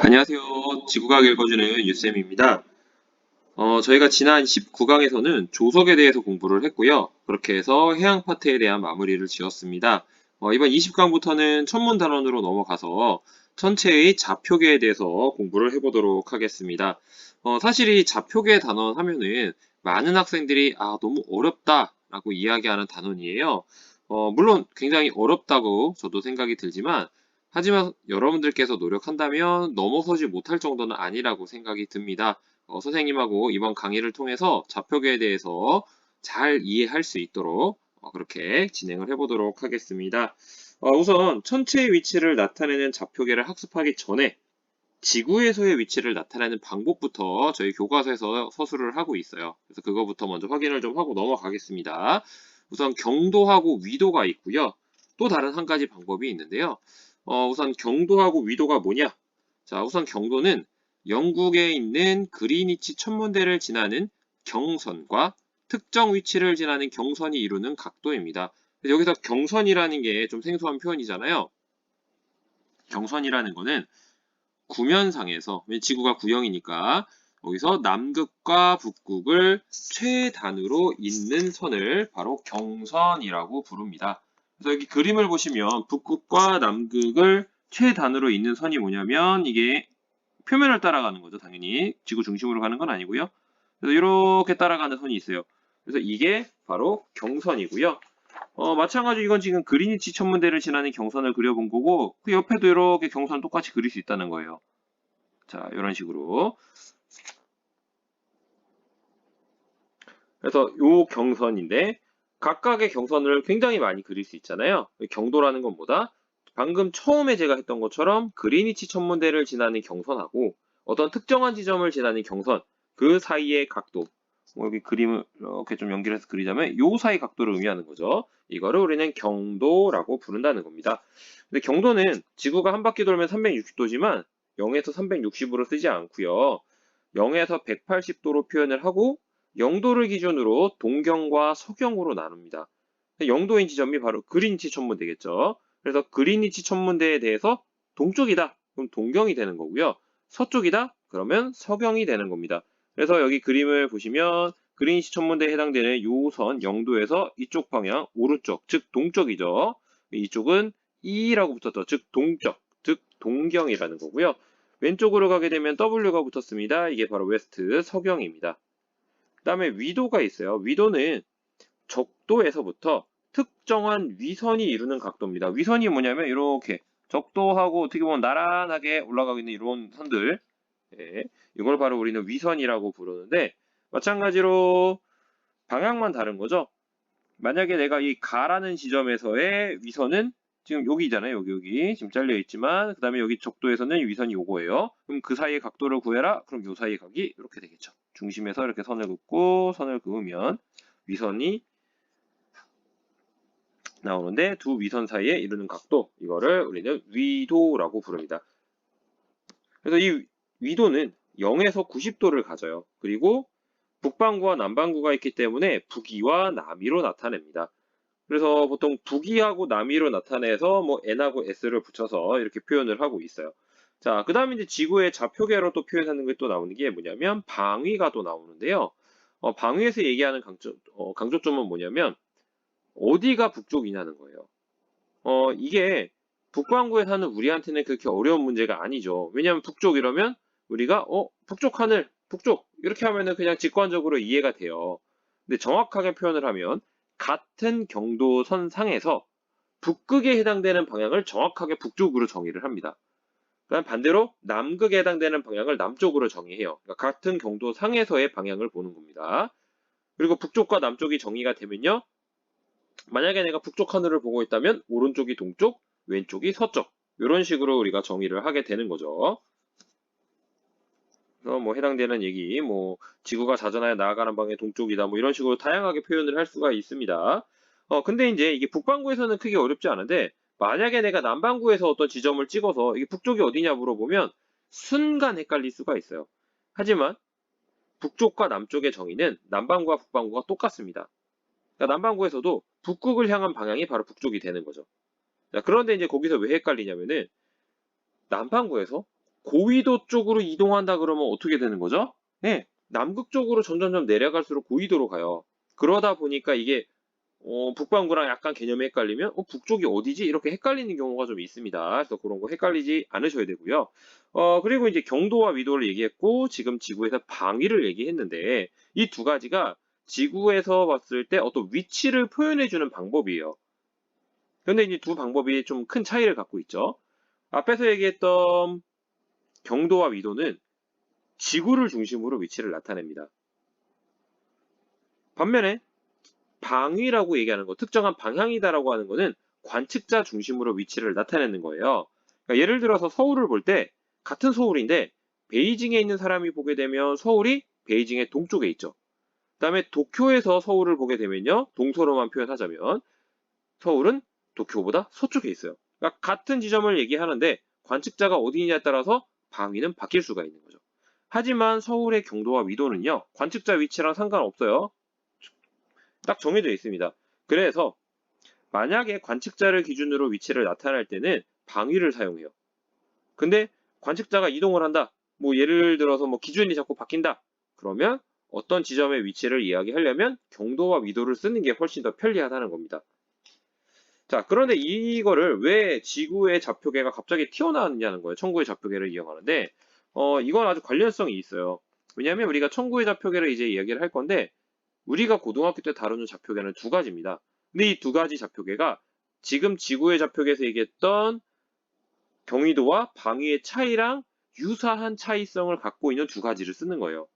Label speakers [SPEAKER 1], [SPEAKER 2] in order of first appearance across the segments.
[SPEAKER 1] 안녕하세요. 지구과학 읽어주는 유쌤입니다. 저희가 지난 19강에서는 조석에 대해서 공부를 했고요. 그렇게 해서 해양 파트에 대한 마무리를 지었습니다. 이번 20강부터는 천문 단원으로 넘어가서 천체의 좌표계에 대해서 공부를 해보도록 하겠습니다. 사실 이 좌표계 단원 하면은 많은 학생들이 너무 어렵다라고 이야기하는 단원이에요. 물론 굉장히 어렵다고 저도 생각이 들지만 하지만 여러분들께서 노력한다면 넘어서지 못할 정도는 아니라고 생각이 듭니다. 선생님하고 이번 강의를 통해서 좌표계에 대해서 잘 이해할 수 있도록 그렇게 진행을 해보도록 하겠습니다. 우선 천체의 위치를 나타내는 좌표계를 학습하기 전에 지구에서의 위치를 나타내는 방법부터 저희 교과서에서 서술을 하고 있어요. 그래서 그거부터 먼저 확인을 좀 하고 넘어가겠습니다. 우선 경도하고 위도가 있고요. 또 다른 한 가지 방법이 있는데요. 우선 경도하고 위도가 뭐냐? 자, 우선 경도는 영국에 있는 그리니치 천문대를 지나는 경선과 특정 위치를 지나는 경선이 이루는 각도입니다. 여기서 경선이라는 게 좀 생소한 표현이잖아요. 경선이라는 거는 구면상에서, 지구가 구형이니까 여기서 남극과 북극을 최단으로 잇는 선을 바로 경선이라고 부릅니다. 그래서 여기 그림을 보시면 북극과 남극을 최단으로 잇는 선이 뭐냐면 이게 표면을 따라가는 거죠. 당연히 지구 중심으로 가는 건 아니고요. 그래서 이렇게 따라가는 선이 있어요. 그래서 이게 바로 경선이고요. 마찬가지로 이건 지금 그리니치 천문대를 지나는 경선을 그려본 거고 그 옆에도 이렇게 경선 똑같이 그릴 수 있다는 거예요. 자, 이런 식으로. 그래서 요 경선인데 각각의 경선을 굉장히 많이 그릴 수 있잖아요. 경도라는 건 뭐다? 방금 처음에 제가 했던 것처럼 그리니치 천문대를 지나는 경선하고 어떤 특정한 지점을 지나는 경선 그 사이의 각도 여기 그림을 이렇게 좀 연결해서 그리자면 요 사이 각도를 의미하는 거죠. 이거를 우리는 경도라고 부른다는 겁니다. 근데 경도는 지구가 한 바퀴 돌면 360도지만 0에서 360으로 쓰지 않고요. 0에서 180도로 표현을 하고 0도를 기준으로 동경과 서경으로 나눕니다. 0도인 지점이 바로 그린위치 천문대겠죠. 그래서 그린위치 천문대에 대해서 동쪽이다. 그럼 동경이 되는 거고요. 서쪽이다. 그러면 서경이 되는 겁니다. 그래서 여기 그림을 보시면 그린위치 천문대에 해당되는 요선 0도에서 이쪽 방향 오른쪽, 즉 동쪽이죠. 이쪽은 E라고 붙었죠. 즉 동쪽, 즉 동경이라는 거고요. 왼쪽으로 가게 되면 W가 붙었습니다. 이게 바로 웨스트, 서경입니다. 그 다음에 위도가 있어요. 위도는 적도에서부터 특정한 위선이 이루는 각도입니다. 위선이 뭐냐면 이렇게 적도하고 어떻게 보면 나란하게 올라가고 있는 이런 선들, 이걸 바로 우리는 위선이라고 부르는데 마찬가지로 방향만 다른 거죠. 만약에 내가 이 가라는 지점에서의 위선은 지금 여기잖아요. 여기 지금 잘려 있지만 그 다음에 여기 적도에서는 위선이 요거예요. 그럼 그 사이의 각도를 구해라. 그럼 요 사이의 각이 이렇게 되겠죠. 중심에서 이렇게 선을 긋고 선을 그으면 위선이 나오는데 두 위선 사이에 이루는 각도 이거를 우리는 위도라고 부릅니다. 그래서 이 위도는 0에서 90도를 가져요. 그리고 북반구와 남반구가 있기 때문에 북위와 남위로 나타냅니다. 그래서 보통 북위하고 남위로 나타내서 뭐 n하고 s를 붙여서 이렇게 표현을 하고 있어요. 자, 그 다음에 이제 지구의 좌표계로 또 표현하는 게 또 나오는 게 뭐냐면 방위가 또 나오는데요. 방위에서 얘기하는 강조점은 뭐냐면 어디가 북쪽이냐는 거예요. 이게 북반구에 사는 우리한테는 그렇게 어려운 문제가 아니죠. 왜냐하면 북쪽 이러면 우리가 북쪽 하늘, 북쪽 이렇게 하면은 그냥 직관적으로 이해가 돼요. 근데 정확하게 표현을 하면 같은 경도선 상에서 북극에 해당되는 방향을 정확하게 북쪽으로 정의를 합니다. 그다음 반대로 남극에 해당되는 방향을 남쪽으로 정의해요. 그러니까 같은 경도 상에서의 방향을 보는 겁니다. 그리고 북쪽과 남쪽이 정의가 되면요. 만약에 내가 북쪽 하늘을 보고 있다면 오른쪽이 동쪽, 왼쪽이 서쪽 이런 식으로 우리가 정의를 하게 되는 거죠. 그래서 뭐 해당되는 얘기, 뭐 지구가 자전하여 나아가는 방향 동쪽이다, 뭐 이런 식으로 다양하게 표현을 할 수가 있습니다. 근데 이제 이게 북반구에서는 크게 어렵지 않은데 만약에 내가 남반구에서 어떤 지점을 찍어서 이게 북쪽이 어디냐 물어보면 순간 헷갈릴 수가 있어요. 하지만 북쪽과 남쪽의 정의는 남반구와 북반구가 똑같습니다. 그러니까 남반구에서도 북극을 향한 방향이 바로 북쪽이 되는 거죠. 자, 그런데 이제 거기서 왜 헷갈리냐면은 남반구에서 고위도 쪽으로 이동한다 그러면 어떻게 되는 거죠? 네, 남극 쪽으로 점점점 내려갈수록 고위도로 가요. 그러다 보니까 이게 북반구랑 약간 개념이 헷갈리면 북쪽이 어디지? 이렇게 헷갈리는 경우가 좀 있습니다. 그래서 그런 거 헷갈리지 않으셔야 되고요. 그리고 이제 경도와 위도를 얘기했고 지금 지구에서 방위를 얘기했는데 이 두 가지가 지구에서 봤을 때 어떤 위치를 표현해 주는 방법이에요. 근데 이제 두 방법이 좀 큰 차이를 갖고 있죠. 앞에서 얘기했던 경도와 위도는 지구를 중심으로 위치를 나타냅니다. 반면에 방위라고 얘기하는 거, 특정한 방향이다라고 하는 거는 관측자 중심으로 위치를 나타내는 거예요. 그러니까 예를 들어서 서울을 볼 때 같은 서울인데 베이징에 있는 사람이 보게 되면 서울이 베이징의 동쪽에 있죠. 그다음에 도쿄에서 서울을 보게 되면요. 동서로만 표현하자면 서울은 도쿄보다 서쪽에 있어요. 그러니까 같은 지점을 얘기하는데 관측자가 어디냐에 따라서 방위는 바뀔 수가 있는 거죠. 하지만 서울의 경도와 위도는요. 관측자 위치랑 상관없어요. 딱 정해져 있습니다. 그래서 만약에 관측자를 기준으로 위치를 나타낼 때는 방위를 사용해요. 근데 관측자가 이동을 한다. 뭐 예를 들어서 뭐 기준이 자꾸 바뀐다. 그러면 어떤 지점의 위치를 이야기하려면 경도와 위도를 쓰는 게 훨씬 더 편리하다는 겁니다. 자, 그런데 이거를 왜 지구의 좌표계가 갑자기 튀어나왔냐는 거예요. 천구의 좌표계를 이용하는데, 이건 아주 관련성이 있어요. 왜냐하면 우리가 천구의 좌표계를 이제 이야기를 할 건데, 우리가 고등학교 때 다루는 좌표계는 두 가지입니다. 근데 이 두 가지 좌표계가 지금 지구의 좌표계에서 얘기했던 경위도와 방위의 차이랑 유사한 차이성을 갖고 있는 두 가지를 쓰는 거예요.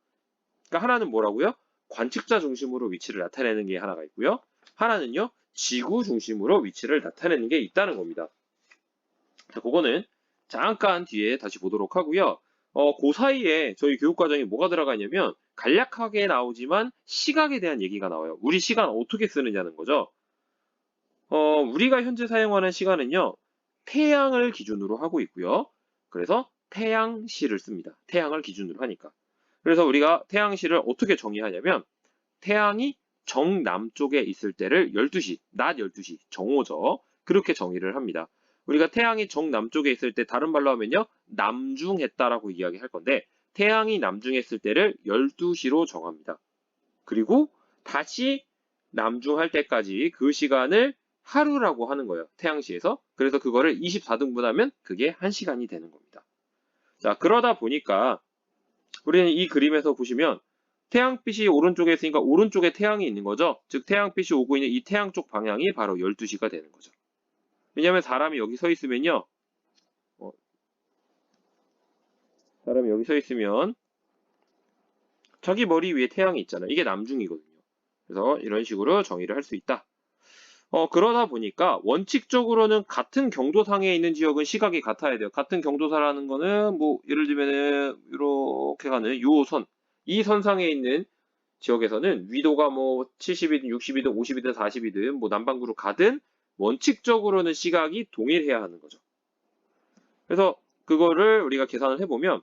[SPEAKER 1] 그러니까 하나는 뭐라고요? 관측자 중심으로 위치를 나타내는 게 하나가 있고요. 하나는요, 지구 중심으로 위치를 나타내는 게 있다는 겁니다. 자, 그거는 잠깐 뒤에 다시 보도록 하고요. 그 사이에 저희 교육과정에 뭐가 들어가 있냐면 간략하게 나오지만 시각에 대한 얘기가 나와요. 우리 시간 어떻게 쓰느냐는 거죠. 우리가 현재 사용하는 시간은요. 태양을 기준으로 하고 있고요. 그래서 태양시를 씁니다. 태양을 기준으로 하니까. 그래서 우리가 태양시를 어떻게 정의하냐면 태양이 정남쪽에 있을 때를 12시, 낮 12시, 정오죠. 그렇게 정의를 합니다. 우리가 태양이 정남쪽에 있을 때 다른 말로 하면요. 남중했다라고 이야기할 건데 태양이 남중했을 때를 12시로 정합니다. 그리고 다시 남중할 때까지 그 시간을 하루라고 하는 거예요. 태양시에서. 그래서 그거를 24등분하면 그게 1시간이 되는 겁니다. 자, 그러다 보니까 우리는 이 그림에서 보시면 태양빛이 오른쪽에 있으니까 오른쪽에 태양이 있는 거죠. 즉 태양빛이 오고 있는 이 태양 쪽 방향이 바로 12시가 되는 거죠. 왜냐하면 사람이 여기 서 있으면요. 사람이 여기 서 있으면 자기 머리 위에 태양이 있잖아요. 이게 남중이거든요. 그래서 이런 식으로 정의를 할 수 있다. 그러다 보니까 원칙적으로는 같은 경도상에 있는 지역은 시각이 같아야 돼요. 같은 경도사라는 거는 뭐 예를 들면은 이렇게 가는 요 선, 이 선상에 있는 지역에서는 위도가 뭐 70이든 60이든 50이든 40이든 뭐 남반구로 가든 원칙적으로는 시각이 동일해야 하는 거죠. 그래서 그거를 우리가 계산을 해보면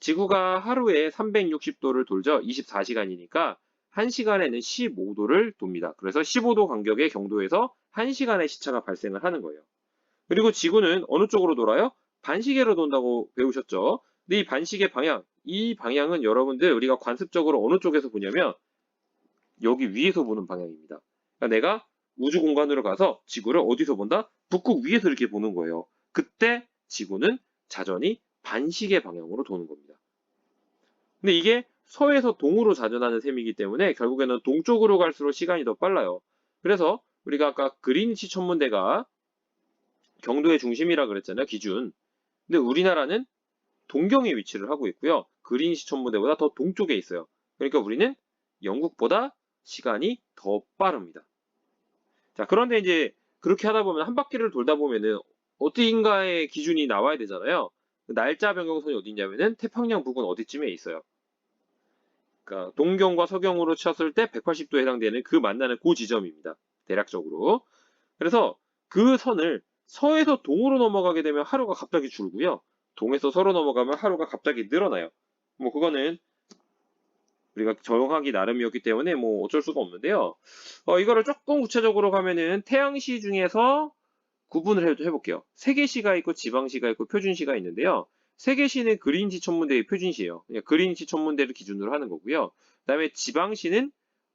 [SPEAKER 1] 지구가 하루에 360도를 돌죠. 24시간이니까 1시간에는 15도를 돕니다. 그래서 15도 간격의 경도에서 1시간의 시차가 발생을 하는 거예요. 그리고 지구는 어느 쪽으로 돌아요? 반시계로 돈다고 배우셨죠? 근데 이 반시계 방향, 이 방향은 여러분들 우리가 관습적으로 어느 쪽에서 보냐면 여기 위에서 보는 방향입니다. 그러니까 내가 우주 공간으로 가서 지구를 어디서 본다? 북극 위에서 이렇게 보는 거예요. 그때 지구는 자전이 반시계 방향으로 도는 겁니다. 근데 이게 서에서 동으로 자전하는 셈이기 때문에 결국에는 동쪽으로 갈수록 시간이 더 빨라요. 그래서 우리가 아까 그린위치 천문대가 경도의 중심이라 그랬잖아요. 기준. 근데 우리나라는 동경에 위치를 하고 있고요. 그린위치 천문대보다 더 동쪽에 있어요. 그러니까 우리는 영국보다 시간이 더 빠릅니다. 자, 그런데 이제 그렇게 하다 보면 한 바퀴를 돌다 보면은 어딘가의 기준이 나와야 되잖아요. 그 날짜 변경선이 어디 있냐면은 태평양 부근 어디쯤에 있어요. 그러니까 동경과 서경으로 쳤을 때 180도에 해당되는 그 만나는 그 지점입니다. 대략적으로. 그래서 그 선을 서에서 동으로 넘어가게 되면 하루가 갑자기 줄고요. 동에서 서로 넘어가면 하루가 갑자기 늘어나요. 뭐 그거는 우리가 적용하기 나름이었기 때문에 뭐 어쩔 수가 없는데요. 이거를 조금 구체적으로 가면은 태양시 중에서 구분을 해볼게요. 세계시가 있고 지방시가 있고 표준시가 있는데요. 세계시는 그린위치 천문대의 표준시예요. 그냥 그린위치 천문대를 기준으로 하는 거고요. 그다음에 지방시는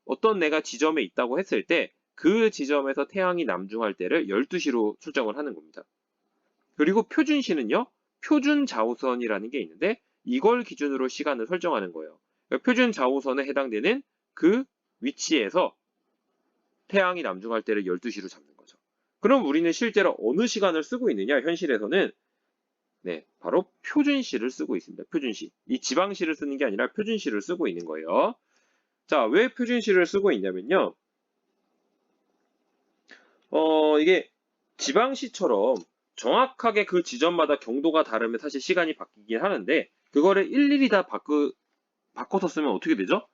[SPEAKER 1] 어떤 내가 지점에 있다고 했을 때 그 지점에서 태양이 남중할 때를 12시로 설정을 하는 겁니다. 그리고 표준시는요. 표준 자오선이라는 게 있는데 이걸 기준으로 시간을 설정하는 거예요. 그러니까 표준 자오선에 해당되는 그 위치에서 태양이 남중할 때를 12시로 잡는 거죠. 그럼 우리는 실제로 어느 시간을 쓰고 있느냐? 현실에서는 네, 바로 표준시를 쓰고 있습니다. 표준시. 이 지방시를 쓰는 게 아니라 표준시를 쓰고 있는 거예요. 자, 왜 표준시를 쓰고 있냐면요. 이게 지방시처럼 정확하게 그 지점마다 경도가 다르면 사실 시간이 바뀌긴 하는데 그거를 일일이 다 바꿔서 쓰면 어떻게 되죠?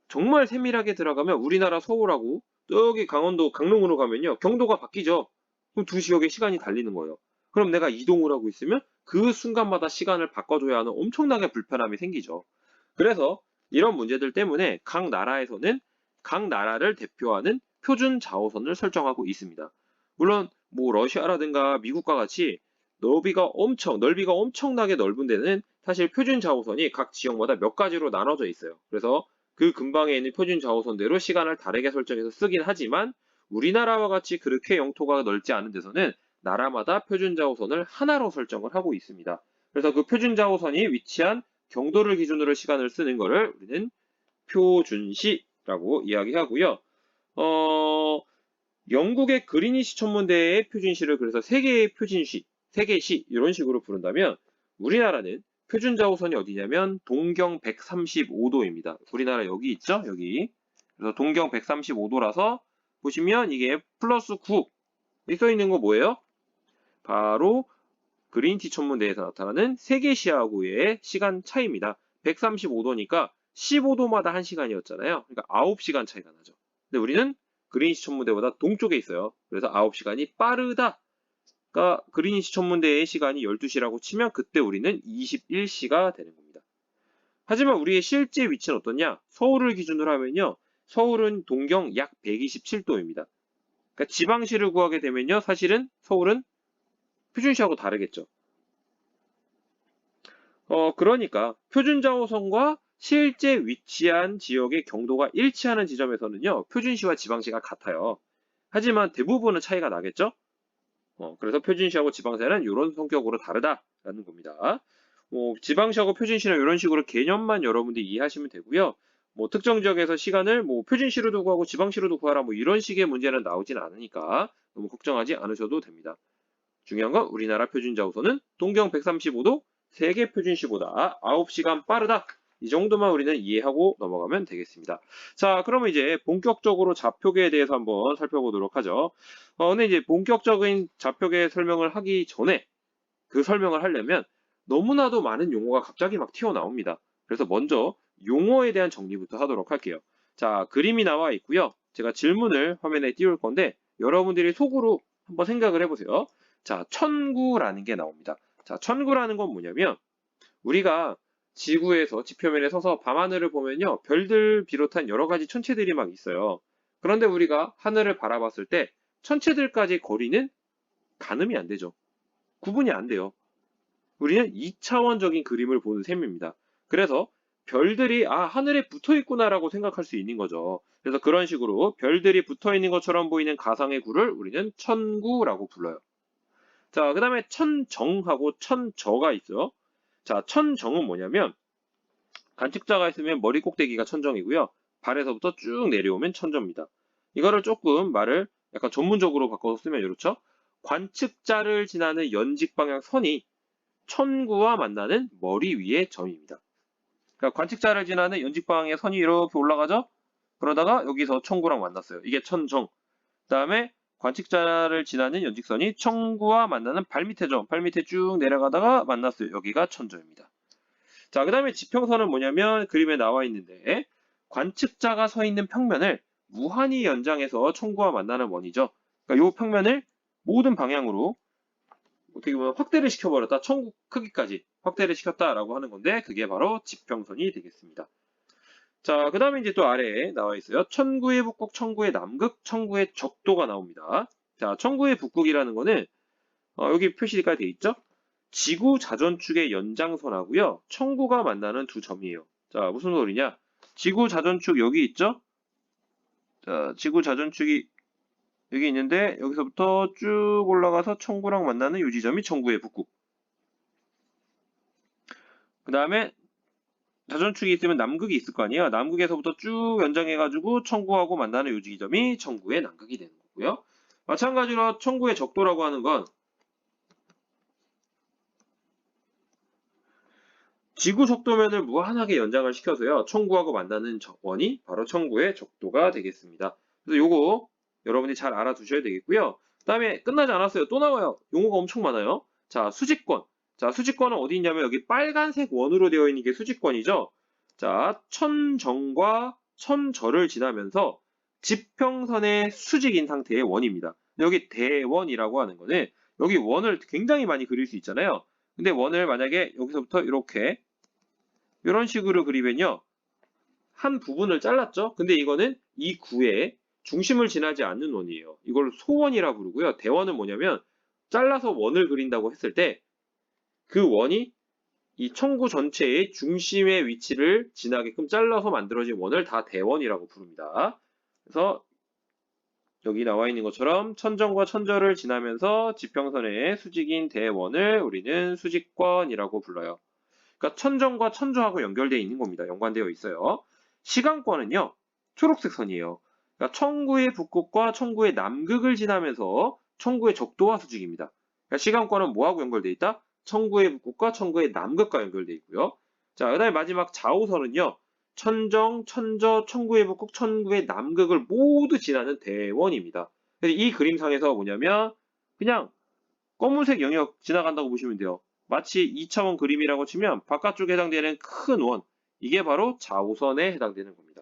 [SPEAKER 1] 정말 세밀하게 들어가면 우리나라 서울하고 저기 강원도 강릉으로 가면요. 경도가 바뀌죠. 그럼 두 지역의 시간이 달리는 거예요. 그럼 내가 이동을 하고 있으면 그 순간마다 시간을 바꿔줘야 하는 엄청나게 불편함이 생기죠. 그래서 이런 문제들 때문에 각 나라에서는 각 나라를 대표하는 표준 자오선을 설정하고 있습니다. 물론 뭐 러시아라든가 미국과 같이 넓이가 엄청나게 넓은 데는 사실 표준 자오선이 각 지역마다 몇 가지로 나눠져 있어요. 그래서 그 근방에 있는 표준 자오선대로 시간을 다르게 설정해서 쓰긴 하지만 우리나라와 같이 그렇게 영토가 넓지 않은 데서는 나라마다 표준 자오선을 하나로 설정을 하고 있습니다. 그래서 그 표준 자오선이 위치한 경도를 기준으로 시간을 쓰는 것을 우리는 표준시라고 이야기하고요. 영국의 그린위치 천문대의 표준시를 그래서 세계의 표준시, 세계시 이런 식으로 부른다면 우리나라는 표준 자오선이 어디냐면 동경 135도입니다. 우리나라 여기 있죠? 여기. 그래서 동경 135도라서 보시면 이게 플러스 9. 여기 써 있는 거 뭐예요? 바로 그린위치 천문대에서 나타나는 세계시하고의 시간 차이입니다. 135도니까 15도마다 1시간이었잖아요. 그러니까 9시간 차이가 나죠. 근데 우리는 그린위치 천문대보다 동쪽에 있어요. 그래서 9시간이 빠르다. 그러니까 그린위치 천문대의 시간이 12시라고 치면 그때 우리는 21시가 되는 겁니다. 하지만 우리의 실제 위치는 어떠냐? 서울을 기준으로 하면요. 서울은 동경 약 127도입니다. 그러니까 지방시를 구하게 되면요. 사실은 서울은 표준시하고 다르겠죠. 그러니까 표준자오선과 실제 위치한 지역의 경도가 일치하는 지점에서는요. 표준시와 지방시가 같아요. 하지만 대부분은 차이가 나겠죠? 그래서 표준시하고 지방시는 이런 성격으로 다르다라는 겁니다. 지방시하고 표준시는 이런 식으로 개념만 여러분들이 이해하시면 되고요. 특정 지역에서 시간을 표준시로도 구하고 지방시로도 구하라 이런 식의 문제는 나오진 않으니까 너무 걱정하지 않으셔도 됩니다. 중요한 건 우리나라 표준자오선은 동경 135도 세계 표준시보다 9시간 빠르다. 이 정도만 우리는 이해하고 넘어가면 되겠습니다. 자, 그러면 이제 본격적으로 좌표계에 대해서 한번 살펴보도록 하죠. 근데 이제 본격적인 좌표계 설명을 하기 전에 그 설명을 하려면 너무나도 많은 용어가 갑자기 막 튀어나옵니다. 그래서 먼저 용어에 대한 정리부터 하도록 할게요. 자, 그림이 나와 있고요. 제가 질문을 화면에 띄울 건데 여러분들이 속으로 한번 생각을 해보세요. 자, 천구라는 게 나옵니다. 자, 천구라는 건 뭐냐면 우리가 지구에서 지표면에 서서 밤하늘을 보면요. 별들 비롯한 여러 가지 천체들이 막 있어요. 그런데 우리가 하늘을 바라봤을 때 천체들까지 거리는 가늠이 안 되죠. 구분이 안 돼요. 우리는 2차원적인 그림을 보는 셈입니다. 그래서 별들이 하늘에 붙어 있구나라고 생각할 수 있는 거죠. 그래서 그런 식으로 별들이 붙어 있는 것처럼 보이는 가상의 구를 우리는 천구라고 불러요. 자, 그 다음에 천정하고 천저가 있어요. 자, 천정은 뭐냐면 관측자가 있으면 머리 꼭대기가 천정이고요. 발에서부터 쭉 내려오면 천저입니다. 이거를 조금 말을 약간 전문적으로 바꿔서 쓰면 이렇죠. 관측자를 지나는 연직 방향 선이 천구와 만나는 머리 위의 점입니다. 그러니까 관측자를 지나는 연직 방향의 선이 이렇게 올라가죠. 그러다가 여기서 천구랑 만났어요. 이게 천정. 그다음에 관측자를 지나는 연직선이 천구와 만나는 발밑의 점, 발밑에 쭉 내려가다가 만났어요. 여기가 천저입니다. 자, 그 다음에 지평선은 뭐냐면 그림에 나와 있는데 관측자가 서 있는 평면을 무한히 연장해서 천구와 만나는 원이죠. 그러니까 이 평면을 모든 방향으로 어떻게 보면 확대를 시켜버렸다. 천구 크기까지 확대를 시켰다라고 하는 건데 그게 바로 지평선이 되겠습니다. 자, 그 다음에 이제 또 아래에 나와 있어요. 천구의 북극, 천구의 남극, 천구의 적도가 나옵니다. 자, 청구의 북극이라는 거는 여기 표시가 돼 있죠? 지구 자전축의 연장선하고요. 청구가 만나는 두 점이에요. 자, 무슨 소리냐? 지구 자전축 여기 있죠? 자, 지구 자전축이 여기 있는데 여기서부터 쭉 올라가서 청구랑 만나는 이 지점이 청구의 북극. 그 다음에 자전축이 있으면 남극이 있을 거 아니에요. 남극에서부터 쭉 연장해가지고 청구하고 만나는 이 지점이 청구의 남극이 되는 거고요. 마찬가지로 청구의 적도라고 하는 건 지구 적도면을 무한하게 연장을 시켜서요. 청구하고 만나는 원이 바로 청구의 적도가 되겠습니다. 그래서 요거 여러분이 잘 알아두셔야 되겠고요. 그 다음에 끝나지 않았어요. 또 나와요. 용어가 엄청 많아요. 자, 수직권. 자, 수직권은 어디 있냐면 여기 빨간색 원으로 되어 있는 게 수직권이죠. 자, 천정과 천절을 지나면서 지평선의 수직인 상태의 원입니다. 여기 대원이라고 하는 거는 여기 원을 굉장히 많이 그릴 수 있잖아요. 근데 원을 만약에 여기서부터 이렇게 이런 식으로 그리면요. 한 부분을 잘랐죠? 근데 이거는 이 구에 중심을 지나지 않는 원이에요. 이걸 소원이라 부르고요. 대원은 뭐냐면 잘라서 원을 그린다고 했을 때 그 원이 이 청구 전체의 중심의 위치를 지나게끔 잘라서 만들어진 원을 다 대원이라고 부릅니다. 그래서 여기 나와 있는 것처럼 천정과 천절을 지나면서 지평선의 수직인 대원을 우리는 수직권이라고 불러요. 그러니까 천정과 천조하고 연결되어 있는 겁니다. 연관되어 있어요. 시간권은요. 초록색 선이에요. 그러니까 청구의 북극과 청구의 남극을 지나면서 청구의 적도와 수직입니다. 그러니까 시간권은 뭐하고 연결되어 있다? 청구의 북극과 청구의 남극과 연결되어 있고요. 자, 그 다음에 마지막 좌우선은요. 천정, 천저, 청구의 북극, 청구의 남극을 모두 지나는 대원입니다. 그래서 이 그림상에서 뭐냐면 그냥 검은색 영역 지나간다고 보시면 돼요. 마치 2차원 그림이라고 치면 바깥쪽에 해당되는 큰 원, 이게 바로 좌우선에 해당되는 겁니다.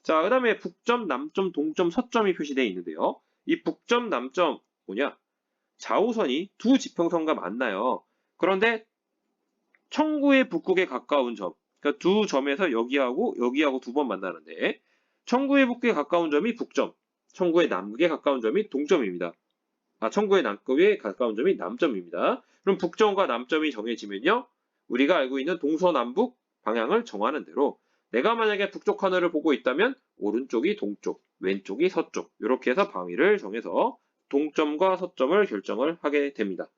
[SPEAKER 1] 자, 그 다음에 북점, 남점, 동점, 서점이 표시되어 있는데요. 이 북점, 남점 뭐냐? 좌우선이 두 지평선과 만나요. 그런데 청구의 북극에 가까운 점, 그러니까 두 점에서 여기하고 두 번 만나는데 청구의 북극에 가까운 점이 북점, 청구의 남극에 가까운 점이 동점입니다. 청구의 남극에 가까운 점이 남점입니다. 그럼 북점과 남점이 정해지면요. 우리가 알고 있는 동서남북 방향을 정하는 대로 내가 만약에 북쪽 하늘을 보고 있다면 오른쪽이 동쪽, 왼쪽이 서쪽 이렇게 해서 방위를 정해서 동점과 서점을 결정을 하게 됩니다.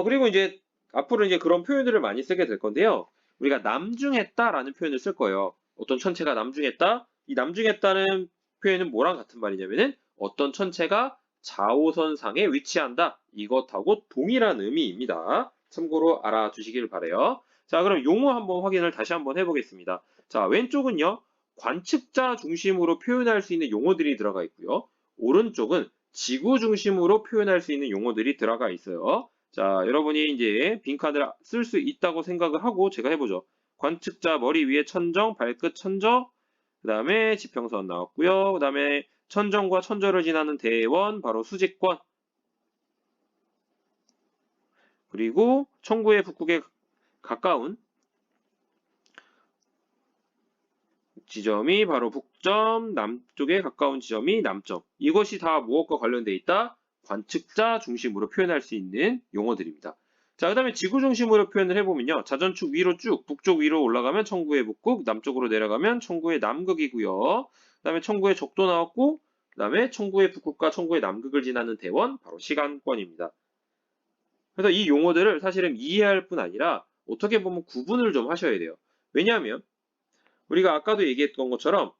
[SPEAKER 1] 그리고 이제 앞으로 이제 그런 표현들을 많이 쓰게 될 건데요. 우리가 남중했다라는 표현을 쓸 거예요. 어떤 천체가 남중했다? 이 남중했다는 표현은 뭐랑 같은 말이냐면은 어떤 천체가 좌우선상에 위치한다. 이것하고 동일한 의미입니다. 참고로 알아두시길 바래요. 자, 그럼 용어 한번 확인을 다시 한번 해보겠습니다. 자, 왼쪽은요. 관측자 중심으로 표현할 수 있는 용어들이 들어가 있고요. 오른쪽은 지구 중심으로 표현할 수 있는 용어들이 들어가 있어요. 자, 여러분이 이제 빈칸을 쓸 수 있다고 생각을 하고 제가 해보죠. 관측자 머리 위에 천정, 발끝 천저, 그 다음에 지평선 나왔고요. 그 다음에 천정과 천저를 지나는 대원, 바로 수직권. 그리고 청구의 북극에 가까운 지점이 바로 북점, 남쪽에 가까운 지점이 남점. 이것이 다 무엇과 관련되어 있다? 관측자 중심으로 표현할 수 있는 용어들입니다. 자, 그 다음에 지구 중심으로 표현을 해보면요. 자전축 위로 쭉 북쪽 위로 올라가면 청구의 북극, 남쪽으로 내려가면 청구의 남극이고요. 그 다음에 청구의 적도 나왔고, 그 다음에 청구의 북극과 청구의 남극을 지나는 대원, 바로 시간권입니다. 그래서 이 용어들을 사실은 이해할 뿐 아니라 어떻게 보면 구분을 좀 하셔야 돼요. 왜냐하면 우리가 아까도 얘기했던 것처럼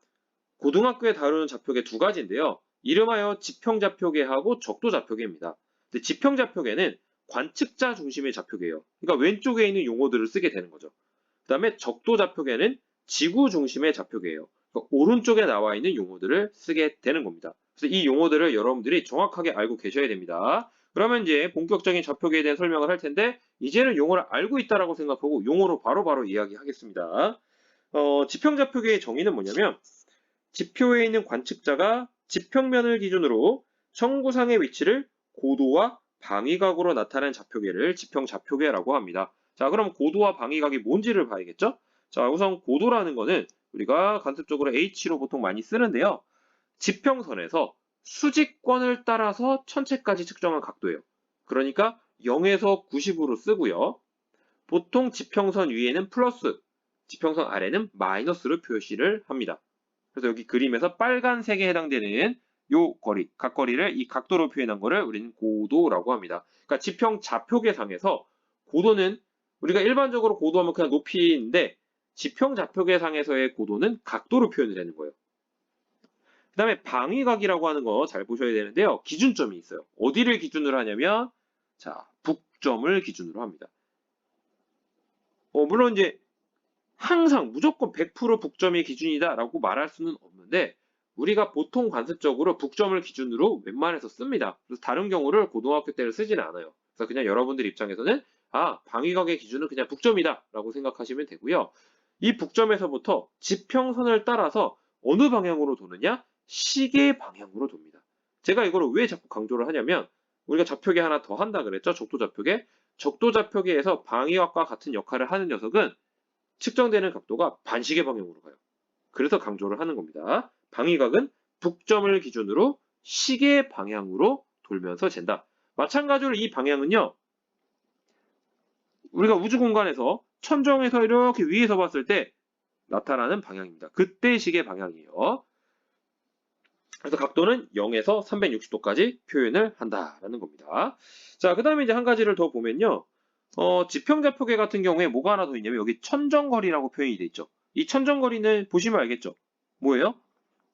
[SPEAKER 1] 고등학교에 다루는 좌표계 두 가지인데요. 이름하여 지평좌표계하고 적도좌표계입니다. 근데 지평좌표계는 관측자 중심의 좌표계예요. 그러니까 왼쪽에 있는 용어들을 쓰게 되는 거죠. 그 다음에 적도좌표계는 지구 중심의 좌표계예요. 그러니까 오른쪽에 나와 있는 용어들을 쓰게 되는 겁니다. 그래서 이 용어들을 여러분들이 정확하게 알고 계셔야 됩니다. 그러면 이제 본격적인 좌표계에 대한 설명을 할 텐데 이제는 용어를 알고 있다라고 생각하고 용어로 바로바로 이야기하겠습니다. 지평좌표계의 정의는 뭐냐면 지표에 있는 관측자가 지평면을 기준으로 청구상의 위치를 고도와 방위각으로 나타낸 좌표계를 지평좌표계라고 합니다. 자, 그럼 고도와 방위각이 뭔지를 봐야겠죠? 자, 우선 고도라는 거는 우리가 간접적으로 h로 보통 많이 쓰는데요. 지평선에서 수직권을 따라서 천체까지 측정한 각도예요. 그러니까 0에서 90으로 쓰고요. 보통 지평선 위에는 플러스, 지평선 아래는 마이너스로 표시를 합니다. 그래서 여기 그림에서 빨간색에 해당되는 요 거리, 각거리를 이 각도로 표현한 거를 우리는 고도라고 합니다. 그러니까 지평 좌표계상에서 고도는 우리가 일반적으로 고도하면 그냥 높이인데 지평 좌표계상에서의 고도는 각도로 표현을 되는 거예요. 그 다음에 방위각이라고 하는 거 잘 보셔야 되는데요. 기준점이 있어요. 어디를 기준으로 하냐면 자, 북점을 기준으로 합니다. 물론 이제 항상 무조건 100% 북점이 기준이다라고 말할 수는 없는데 우리가 보통 관습적으로 북점을 기준으로 웬만해서 씁니다. 그래서 다른 경우를 고등학교 때를 쓰지는 않아요. 그래서 그냥 여러분들 입장에서는 방위각의 기준은 그냥 북점이다라고 생각하시면 되고요. 이 북점에서부터 지평선을 따라서 어느 방향으로 도느냐? 시계 방향으로 돕니다. 제가 이걸 왜 자꾸 강조를 하냐면 우리가 좌표계 하나 더 한다 그랬죠? 적도좌표계. 적도좌표계에서 방위각과 같은 역할을 하는 녀석은 측정되는 각도가 반시계 방향으로 가요. 그래서 강조를 하는 겁니다. 방위각은 북점을 기준으로 시계 방향으로 돌면서 잰다. 마찬가지로 이 방향은요. 우리가 우주 공간에서 천정에서 이렇게 위에서 봤을 때 나타나는 방향입니다. 그때 시계 방향이에요. 그래서 각도는 0에서 360도까지 표현을 한다라는 겁니다. 자, 그 다음에 이제 한 가지를 더 보면요. 지평좌표계 같은 경우에 뭐가 하나 더 있냐면 여기 천정거리라고 표현이 돼 있죠. 이 천정거리는 보시면 알겠죠? 뭐예요?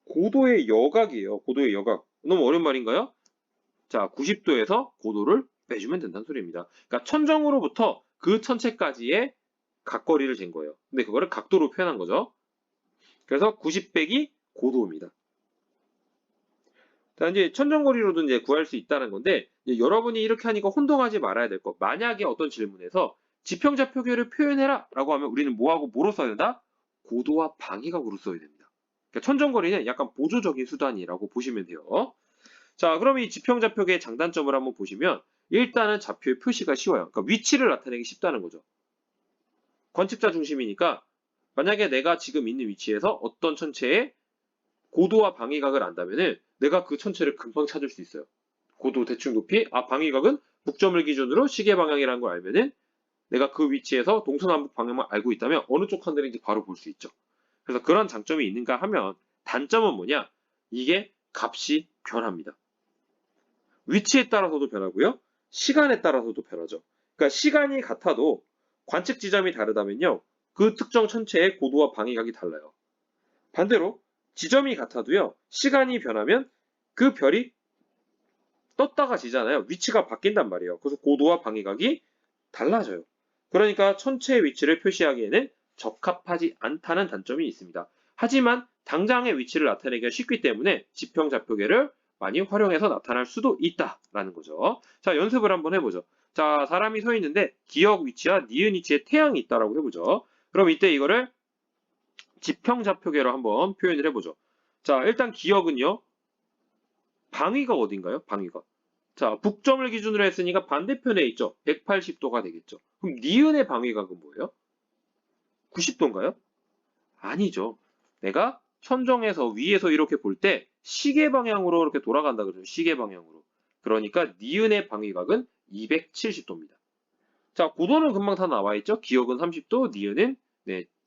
[SPEAKER 1] 고도의 여각이에요. 고도의 여각. 너무 어려운 말인가요? 자, 90도에서 고도를 빼주면 된다는 소리입니다. 그러니까 천정으로부터 그 천체까지의 각거리를 잰 거예요. 근데 그거를 각도로 표현한 거죠. 그래서 90 빼기 고도입니다. 자, 이제 천정거리로도 이제 구할 수 있다는 건데, 여러분이 이렇게 하니까 혼동하지 말아야 될 거. 만약에 어떤 질문에서 지평좌표계를 표현해라 라고 하면 우리는 뭐하고 뭐로 써야 된다? 고도와 방위각으로 써야 됩니다. 그러니까 천정거리는 약간 보조적인 수단이라고 보시면 돼요. 자, 그럼 이 지평좌표계의 장단점을 한번 보시면 일단은 좌표의 표시가 쉬워요. 그러니까 위치를 나타내기 쉽다는 거죠. 관측자 중심이니까 만약에 내가 지금 있는 위치에서 어떤 천체의 고도와 방위각을 안다면은 내가 그 천체를 금방 찾을 수 있어요. 고도 대충 높이, 방위각은 북점을 기준으로 시계 방향이라는 걸 알면은 내가 그 위치에서 동서남북 방향만 알고 있다면 어느 쪽 하늘인지 바로 볼 수 있죠. 그래서 그런 장점이 있는가 하면 단점은 뭐냐? 이게 값이 변합니다. 위치에 따라서도 변하고요. 시간에 따라서도 변하죠. 그러니까 시간이 같아도 관측 지점이 다르다면요. 그 특정 천체의 고도와 방위각이 달라요. 반대로 지점이 같아도요. 시간이 변하면 그 별이 떴다가 지잖아요. 위치가 바뀐단 말이에요. 그래서 고도와 방위각이 달라져요. 그러니까 천체의 위치를 표시하기에는 적합하지 않다는 단점이 있습니다. 하지만 당장의 위치를 나타내기가 쉽기 때문에 지평좌표계를 많이 활용해서 나타날 수도 있다라는 거죠. 자, 연습을 한번 해보죠. 자, 사람이 서 있는데 기역 위치와 니은 위치에 태양이 있다라고 해보죠. 그럼 이때 이거를 지평좌표계로 한번 표현을 해보죠. 자, 일단 기역은요. 방위가 어딘가요? 방위가. 자, 북점을 기준으로 했으니까 반대편에 있죠. 180도가 되겠죠. 그럼 니은의 방위각은 뭐예요? 90도인가요? 아니죠. 내가 천정에서 위에서 이렇게 볼 때 시계 방향으로 이렇게 돌아간다 그러죠. 시계 방향으로. 그러니까 니은의 방위각은 270도입니다. 자, 고도는 금방 다 나와 있죠. 기역은 30도, 니은은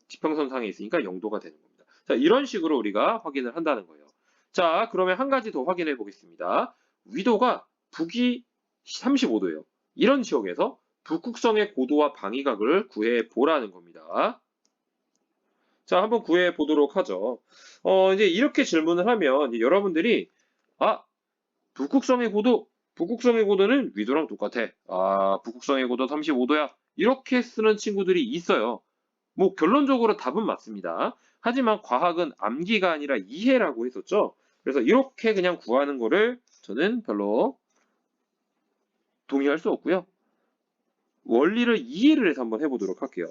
[SPEAKER 1] 지평선상에 있으니까 0도가 되는 겁니다. 자, 이런 식으로 우리가 확인을 한다는 거예요. 자, 그러면 한 가지 더 확인해 보겠습니다. 위도가 북이 35도예요. 이런 지역에서 북극성의 고도와 방위각을 구해 보라는 겁니다. 자, 한번 구해 보도록 하죠. 이제 이렇게 질문을 하면 여러분들이 북극성의 고도는 위도랑 똑같아. 북극성의 고도 35도야. 이렇게 쓰는 친구들이 있어요. 뭐 결론적으로 답은 맞습니다. 하지만 과학은 암기가 아니라 이해라고 했었죠. 그래서 이렇게 그냥 구하는 거를 저는 별로 동의할 수 없고요. 원리를 이해를 해서 한번 해보도록 할게요.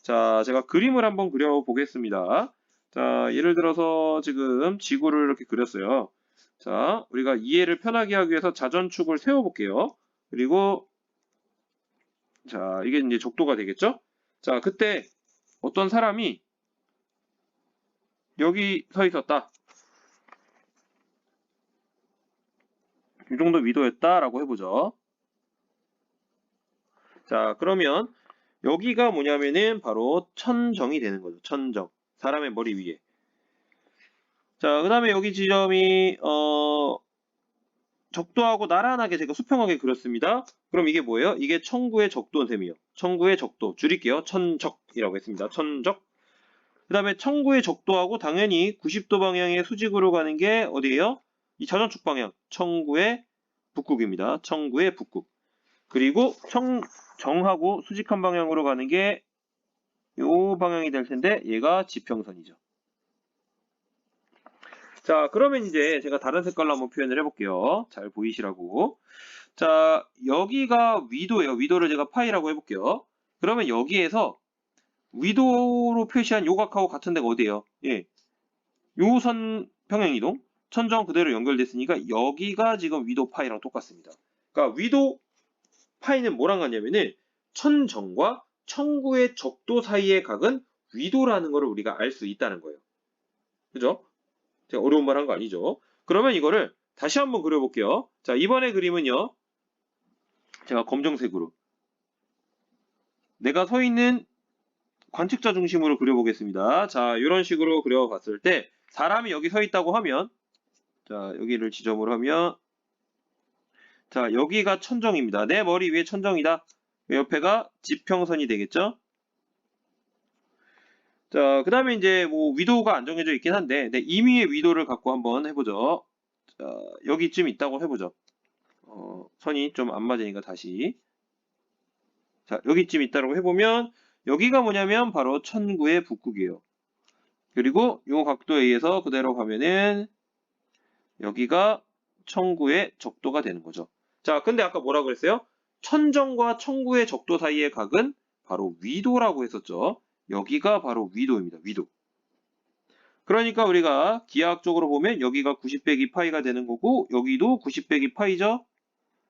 [SPEAKER 1] 자, 제가 그림을 한번 그려보겠습니다. 자, 예를 들어서 지금 지구를 이렇게 그렸어요. 자, 우리가 이해를 편하게 하기 위해서 자전축을 세워볼게요. 그리고 자, 이게 이제 적도가 되겠죠? 자, 그때 어떤 사람이 여기 서 있었다. 이 정도 위도였다라고 해보죠. 자, 그러면 여기가 뭐냐면은 바로 천정이 되는 거죠. 천정. 사람의 머리 위에. 자, 그 다음에 여기 지점이 적도하고 나란하게 제가 수평하게 그렸습니다. 그럼 이게 뭐예요? 이게 청구의 적도는 셈이에요. 청구의 적도. 줄일게요. 천적이라고 했습니다. 천적. 그 다음에 청구의 적도하고 당연히 90도 방향의 수직으로 가는 게 어디예요? 이 자전축 방향. 청구의 북극입니다. 청구의 북극. 그리고 정하고 수직한 방향으로 가는 게 요 방향이 될 텐데 얘가 지평선이죠. 자, 그러면 이제 제가 다른 색깔로 한번 표현을 해볼게요. 잘 보이시라고. 자, 여기가 위도예요. 위도를 제가 파이라고 해볼게요. 그러면 여기에서 위도로 표시한 요각하고 같은 데가 어디예요? 예. 요 선 평행이동. 천정 그대로 연결됐으니까 여기가 지금 위도 파이랑 똑같습니다. 그러니까 위도 파이는 뭐랑 같냐면은 천정과 청구의 적도 사이의 각은 위도라는 것을 우리가 알 수 있다는 거예요. 그죠? 제가 어려운 말 한 거 아니죠? 그러면 이거를 다시 한번 그려볼게요. 자, 이번에 그림은요. 제가 검정색으로 내가 서 있는 관측자 중심으로 그려보겠습니다. 자, 이런 식으로 그려봤을 때 사람이 여기 서 있다고 하면 자, 여기를 지점으로 하면 자, 여기가 천정입니다. 내 머리 위에 천정이다. 옆에가 지평선이 되겠죠? 자, 그 다음에 이제 뭐 위도가 안 정해져 있긴 한데 임의의 위도를 갖고 한번 해보죠. 자, 여기쯤 있다고 해보죠. 선이 좀 안 맞으니까 다시. 자, 여기쯤 있다고 해보면 여기가 뭐냐면 바로 천구의 북극이에요. 그리고 요 각도에 의해서 그대로 가면은 여기가 청구의 적도가 되는 거죠. 자, 근데 아까 뭐라 그랬어요? 천정과 청구의 적도 사이의 각은 바로 위도라고 했었죠. 여기가 바로 위도입니다. 위도. 그러니까 우리가 기하학적으로 보면 여기가 90 빼기 파이가 되는 거고 여기도 90 빼기 파이죠.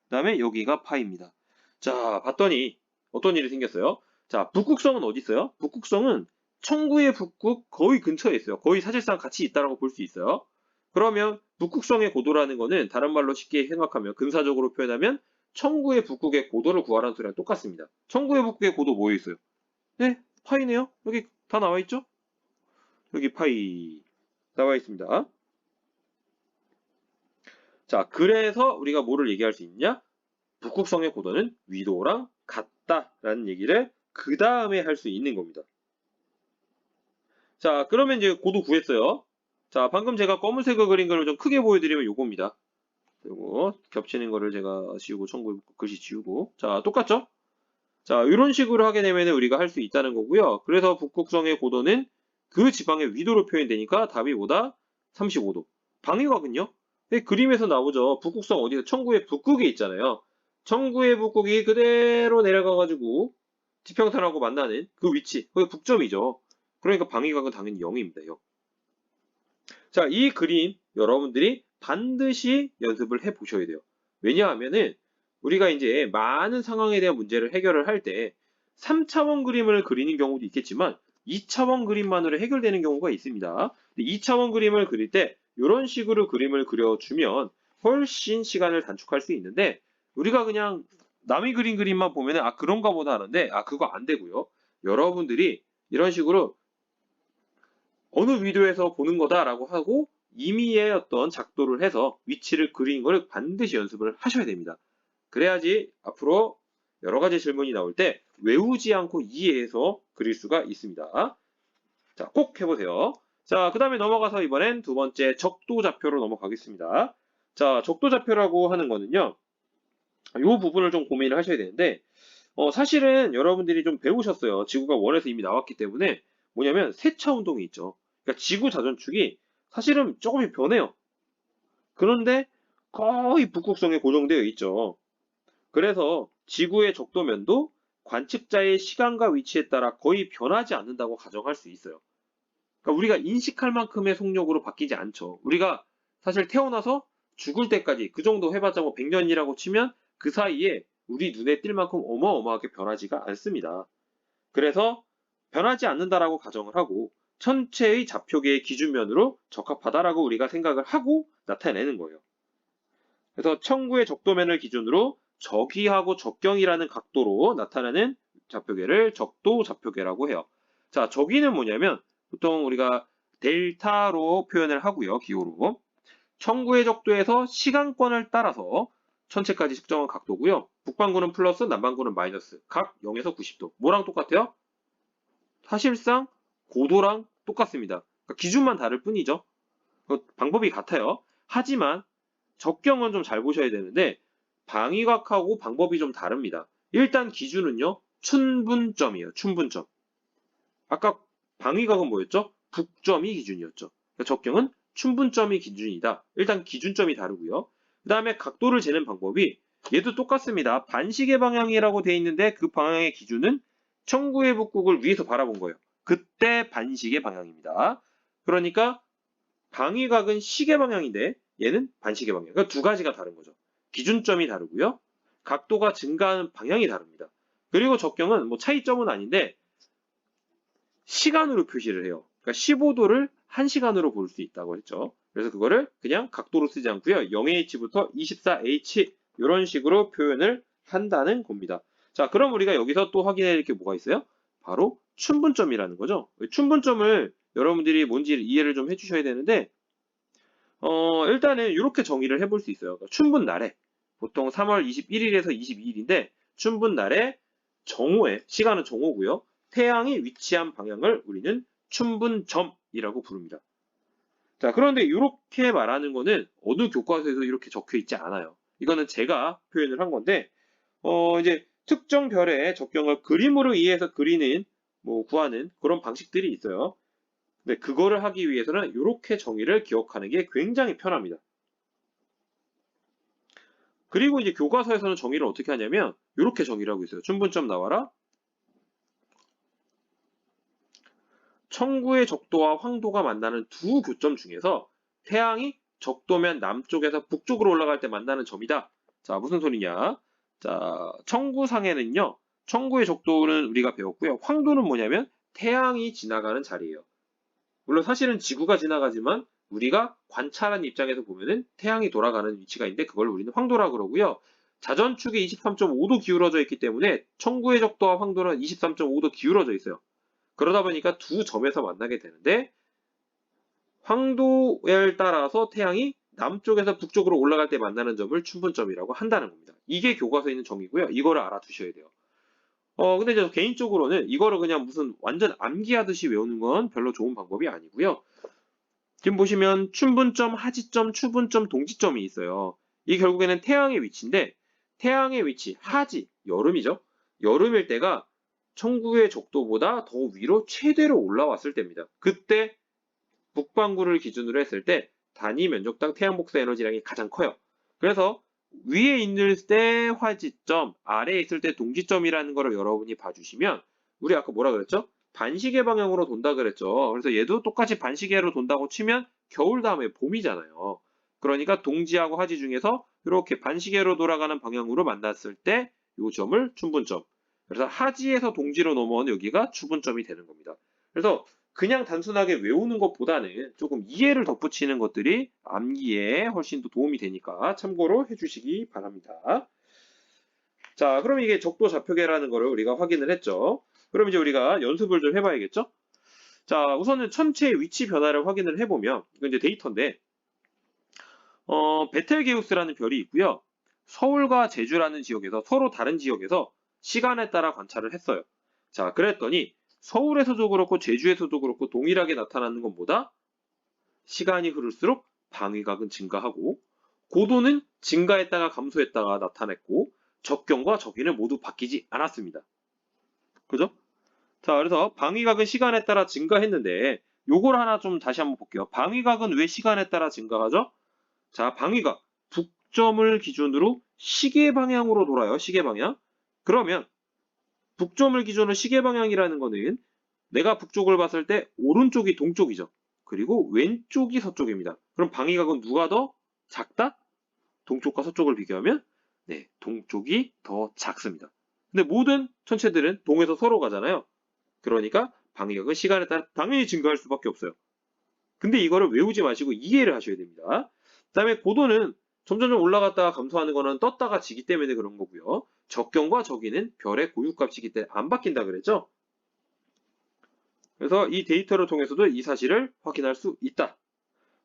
[SPEAKER 1] 그 다음에 여기가 파이입니다. 자, 봤더니 어떤 일이 생겼어요? 자, 북극성은 어디 있어요? 북극성은 청구의 북극 거의 근처에 있어요. 거의 사실상 같이 있다라고 볼 수 있어요. 그러면 북극성의 고도라는 거는 다른 말로 쉽게 생각하면 근사적으로 표현하면 청구의 북극의 고도를 구하라는 소리랑 똑같습니다. 청구의 북극의 고도 뭐에 있어요? 네, 파이네요. 여기 다 나와 있죠? 여기 파이 나와 있습니다. 자, 그래서 우리가 뭐를 얘기할 수 있냐? 북극성의 고도는 위도랑 같다라는 얘기를 그 다음에 할 수 있는 겁니다. 자, 그러면 이제 고도 구했어요. 자, 방금 제가 검은색을 그린 거를 좀 크게 보여드리면 요겁니다. 그리고 겹치는 거를 제가 지우고 청구 글씨 지우고 자, 똑같죠? 자, 이런 식으로 하게 되면 우리가 할 수 있다는 거고요. 그래서 북극성의 고도는 그 지방의 위도로 표현되니까 답이 뭐다? 35도. 방위각은요? 그림에서 나오죠. 북극성 어디서? 청구의 북극에 있잖아요. 청구의 북극이 그대로 내려가가지고 지평선하고 만나는 그 위치, 그게 북점이죠. 그러니까 방위각은 당연히 0입니다. 0. 자, 이 그림 여러분들이 반드시 연습을 해 보셔야 돼요. 왜냐하면은 우리가 이제 많은 상황에 대한 문제를 해결을 할 때 3차원 그림을 그리는 경우도 있겠지만 2차원 그림만으로 해결되는 경우가 있습니다. 2차원 그림을 그릴 때 이런 식으로 그림을 그려주면 훨씬 시간을 단축할 수 있는데 우리가 그냥 남이 그린 그림만 보면은 아 그런가 보다 하는데 아 그거 안 되고요. 여러분들이 이런 식으로 어느 위도에서 보는 거다라고 하고 임의의 어떤 작도를 해서 위치를 그리는 걸 반드시 연습을 하셔야 됩니다. 그래야지 앞으로 여러 가지 질문이 나올 때 외우지 않고 이해해서 그릴 수가 있습니다. 자, 꼭 해보세요. 자, 그 다음에 넘어가서 이번엔 두 번째 적도 좌표로 넘어가겠습니다. 자, 적도 좌표라고 하는 거는요. 이 부분을 좀 고민을 하셔야 되는데 사실은 여러분들이 좀 배우셨어요. 지구가 원에서 이미 나왔기 때문에 뭐냐면 세차 운동이 있죠. 그러니까 지구 자전축이 사실은 조금씩 변해요. 그런데 거의 북극성에 고정되어 있죠. 그래서 지구의 적도면도 관측자의 시간과 위치에 따라 거의 변하지 않는다고 가정할 수 있어요. 그러니까 우리가 인식할 만큼의 속력으로 바뀌지 않죠. 우리가 사실 태어나서 죽을 때까지 그 정도 해봤자 뭐 100년이라고 치면 그 사이에 우리 눈에 띌 만큼 어마어마하게 변하지가 않습니다. 그래서 변하지 않는다라고 가정을 하고 천체의 좌표계의 기준면으로 적합하다라고 우리가 생각을 하고 나타내는 거예요. 그래서 청구의 적도면을 기준으로 적이하고 적경이라는 각도로 나타나는 좌표계를 적도 좌표계라고 해요. 자, 적이는 뭐냐면 보통 우리가 델타로 표현을 하고요. 기호로. 청구의 적도에서 시간권을 따라서 천체까지 측정한 각도고요. 북반구는 플러스, 남반구는 마이너스. 각 0에서 90도. 뭐랑 똑같아요? 사실상 고도랑 똑같습니다. 그러니까 기준만 다를 뿐이죠. 방법이 같아요. 하지만 적경은 좀 잘 보셔야 되는데 방위각하고 방법이 좀 다릅니다. 일단 기준은요. 춘분점이에요. 춘분점. 아까 방위각은 뭐였죠? 북점이 기준이었죠. 그러니까 적경은 춘분점이 기준이다. 일단 기준점이 다르고요. 그 다음에 각도를 재는 방법이 얘도 똑같습니다. 반시계 방향이라고 돼 있는데 그 방향의 기준은 청구의 북극을 위에서 바라본 거예요. 그때 반시계 방향입니다. 그러니까 방위각은 시계 방향인데 얘는 반시계 방향. 그러니까 두 가지가 다른 거죠. 기준점이 다르고요. 각도가 증가하는 방향이 다릅니다. 그리고 적경은 뭐 차이점은 아닌데 시간으로 표시를 해요. 그러니까 15도를 1시간으로 볼 수 있다고 했죠. 그래서 그거를 그냥 각도로 쓰지 않고요. 0h부터 24h 이런 식으로 표현을 한다는 겁니다. 자, 그럼 우리가 여기서 또 확인해야 될 게 뭐가 있어요? 바로 춘분점이라는 거죠. 춘분점을 여러분들이 뭔지 이해를 좀 해주셔야 되는데 일단은 이렇게 정의를 해볼 수 있어요. 그러니까 춘분날에 보통 3월 21일에서 22일인데 춘분날에 정오에 시간은 정오고요. 태양이 위치한 방향을 우리는 춘분점이라고 부릅니다. 자, 그런데 이렇게 말하는 거는 어느 교과서에도 이렇게 적혀 있지 않아요. 이거는 제가 표현을 한 건데 이제 특정 별의 적경을 그림으로 이해해서 그리는 구하는 그런 방식들이 있어요. 근데 그거를 하기 위해서는 이렇게 정의를 기억하는 게 굉장히 편합니다. 그리고 이제 교과서에서는 정의를 어떻게 하냐면 이렇게 정의를 하고 있어요. 춘분점 나와라. 청구의 적도와 황도가 만나는 두 교점 중에서 태양이 적도면 남쪽에서 북쪽으로 올라갈 때 만나는 점이다. 자, 무슨 소리냐? 자, 청구상에는요. 청구의 적도는 우리가 배웠고요. 황도는 뭐냐면 태양이 지나가는 자리예요. 물론 사실은 지구가 지나가지만 우리가 관찰한 입장에서 보면은 태양이 돌아가는 위치가 있는데 그걸 우리는 황도라 그러고요. 자전축이 23.5도 기울어져 있기 때문에 청구의 적도와 황도는 23.5도 기울어져 있어요. 그러다 보니까 두 점에서 만나게 되는데 황도에 따라서 태양이 남쪽에서 북쪽으로 올라갈 때 만나는 점을 춘분점이라고 한다는 겁니다. 이게 교과서에 있는 정의고요. 이거를 알아두셔야 돼요. 근데 저 개인적으로는 이거를 그냥 무슨 완전 암기하듯이 외우는 건 별로 좋은 방법이 아니고요. 지금 보시면 춘분점, 하지점, 추분점, 동지점이 있어요. 이 결국에는 태양의 위치인데 태양의 위치, 하지, 여름이죠. 여름일 때가 청구의 적도보다 더 위로 최대로 올라왔을 때입니다. 그때 북반구를 기준으로 했을 때 단위 면적당 태양 복사 에너지량이 가장 커요. 그래서 위에 있을 때 화지점, 아래에 있을 때 동지점이라는 거를 여러분이 봐주시면 우리 아까 뭐라 그랬죠? 반시계 방향으로 돈다 그랬죠. 그래서 얘도 똑같이 반시계로 돈다고 치면 겨울 다음에 봄이잖아요. 그러니까 동지하고 하지 중에서 이렇게 반시계로 돌아가는 방향으로 만났을 때 이 점을 춘분점. 그래서 하지에서 동지로 넘어온 여기가 추분점이 되는 겁니다. 그래서 그냥 단순하게 외우는 것보다는 조금 이해를 덧붙이는 것들이 암기에 훨씬 더 도움이 되니까 참고로 해주시기 바랍니다. 자, 그럼 이게 적도 좌표계라는 거를 우리가 확인을 했죠. 그럼 이제 우리가 연습을 좀 해봐야겠죠? 자, 우선은 천체의 위치 변화를 확인을 해보면, 이건 이제 데이터인데, 베텔게우스라는 별이 있고요. 서울과 제주라는 지역에서 서로 다른 지역에서 시간에 따라 관찰을 했어요. 자, 그랬더니 서울에서도 그렇고 제주에서도 그렇고 동일하게 나타나는 건 뭐다? 시간이 흐를수록 방위각은 증가하고 고도는 증가했다가 감소했다가 나타냈고 적경과 적위는 모두 바뀌지 않았습니다. 그죠? 자, 그래서 방위각은 시간에 따라 증가했는데 요걸 하나 좀 다시 한번 볼게요. 방위각은 왜 시간에 따라 증가하죠? 자, 방위각 북점을 기준으로 시계 방향으로 돌아요. 시계 방향. 그러면 북점을 기준으로 시계 방향이라는 거는 내가 북쪽을 봤을 때 오른쪽이 동쪽이죠. 그리고 왼쪽이 서쪽입니다. 그럼 방위각은 누가 더 작다? 동쪽과 서쪽을 비교하면 네, 동쪽이 더 작습니다. 근데 모든 천체들은 동에서 서로 가잖아요. 그러니까 방위각은 시간에 따라 당연히 증가할 수밖에 없어요. 근데 이거를 외우지 마시고 이해를 하셔야 됩니다. 그 다음에 고도는 점점점 올라갔다가 감소하는 거는 떴다가 지기 때문에 그런 거고요. 적경과 저기는 별의 고유값이기 때문에 안 바뀐다 그랬죠? 그래서 이 데이터를 통해서도 이 사실을 확인할 수 있다.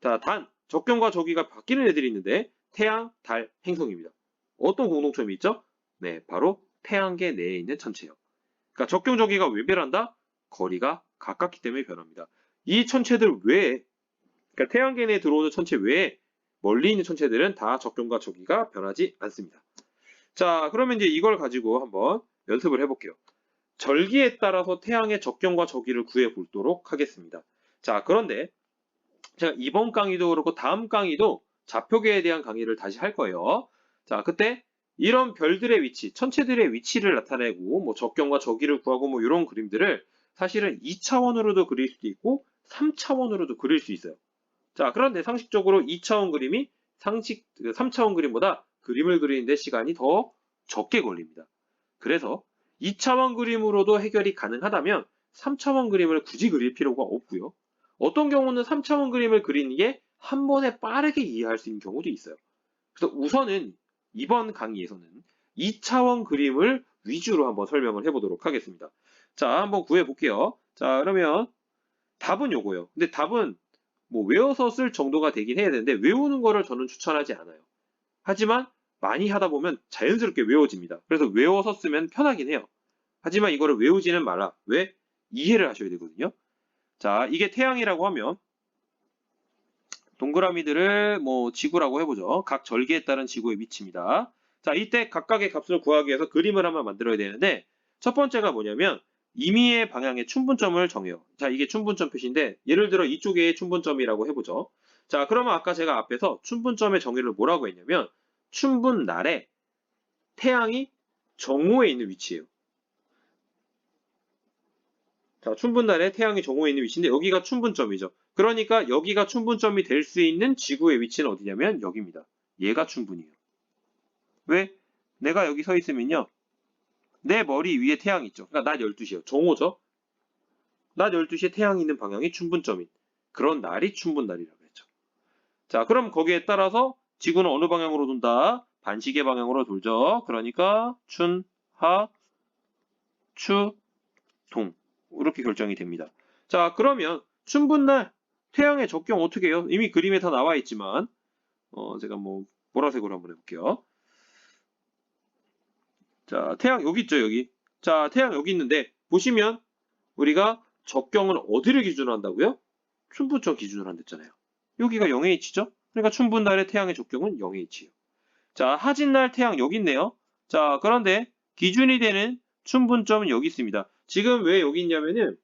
[SPEAKER 1] 자, 단 적경과 저기가 바뀌는 애들이 있는데 태양, 달, 행성입니다. 어떤 공통점이 있죠? 네, 바로 태양계 내에 있는 천체요. 그러니까 적경 저기가 왜 변한다? 거리가 가깝기 때문에 변합니다. 이 천체들 외에, 그러니까 태양계 내에 들어오는 천체 외에 멀리 있는 천체들은 다 적경과 저기가 변하지 않습니다. 자, 그러면 이제 이걸 가지고 한번 연습을 해볼게요. 절기에 따라서 태양의 적경과 저기를 구해 보도록 하겠습니다. 자, 그런데 제가 이번 강의도 그렇고 다음 강의도 좌표계에 대한 강의를 다시 할 거예요. 자, 그때 이런 별들의 위치, 천체들의 위치를 나타내고 뭐 적경과 저기를 구하고 뭐 이런 그림들을 사실은 2차원으로도 그릴 수도 있고 3차원으로도 그릴 수 있어요. 자, 그런데 상식적으로 2차원 그림이 3차원 그림보다 그림을 그리는데 시간이 더 적게 걸립니다. 그래서 2차원 그림으로도 해결이 가능하다면 3차원 그림을 굳이 그릴 필요가 없고요. 어떤 경우는 3차원 그림을 그리는 게 한 번에 빠르게 이해할 수 있는 경우도 있어요. 그래서 우선은 이번 강의에서는 2차원 그림을 위주로 한번 설명을 해보도록 하겠습니다. 자, 한번 구해볼게요. 자, 그러면 답은 요거예요. 근데 답은 뭐 외워서 쓸 정도가 되긴 해야 되는데 외우는 거를 저는 추천하지 않아요. 하지만 많이 하다 보면 자연스럽게 외워집니다. 그래서 외워서 쓰면 편하긴 해요. 하지만 이거를 외우지는 말라. 왜? 이해를 하셔야 되거든요. 자, 이게 태양이라고 하면 동그라미들을 뭐 지구라고 해보죠. 각 절기에 따른 지구의 위치입니다. 자, 이때 각각의 값을 구하기 위해서 그림을 한번 만들어야 되는데 첫 번째가 뭐냐면 임의의 방향의 춘분점을 정해요. 자, 이게 춘분점 표시인데 예를 들어 이쪽에 춘분점이라고 해보죠. 자, 그러면 아까 제가 앞에서 춘분점의 정의를 뭐라고 했냐면 춘분날에 태양이 정오에 있는 위치예요. 자, 춘분날에 태양이 정오에 있는 위치인데 여기가 춘분점이죠. 그러니까 여기가 춘분점이 될 수 있는 지구의 위치는 어디냐면 여기입니다. 얘가 춘분이에요. 왜? 내가 여기 서 있으면요. 내 머리 위에 태양이 있죠. 그러니까 낮 12시요. 정오죠. 낮 12시에 태양이 있는 방향이 춘분점인 그런 날이 춘분날이라고 했죠. 자, 그럼 거기에 따라서 지구는 어느 방향으로 돈다? 반시계 방향으로 돌죠. 그러니까 춘, 하, 추, 동 이렇게 결정이 됩니다. 자, 그러면 춘분날 태양의 적경 어떻게 해요? 이미 그림에 다 나와 있지만 제가 뭐 보라색으로 한번 해볼게요. 자, 태양 여기 있죠, 여기. 자, 태양 여기 있는데 보시면 우리가 적경은 어디를 기준으로 한다고요? 춘분점 기준으로 한댔잖아요. 여기가 0H죠? 그러니까 춘분날의 태양의 적경은 0H예요. 자, 하진날 태양 여기 있네요. 자, 그런데 기준이 되는 춘분점은 여기 있습니다. 지금 왜 여기 있냐면은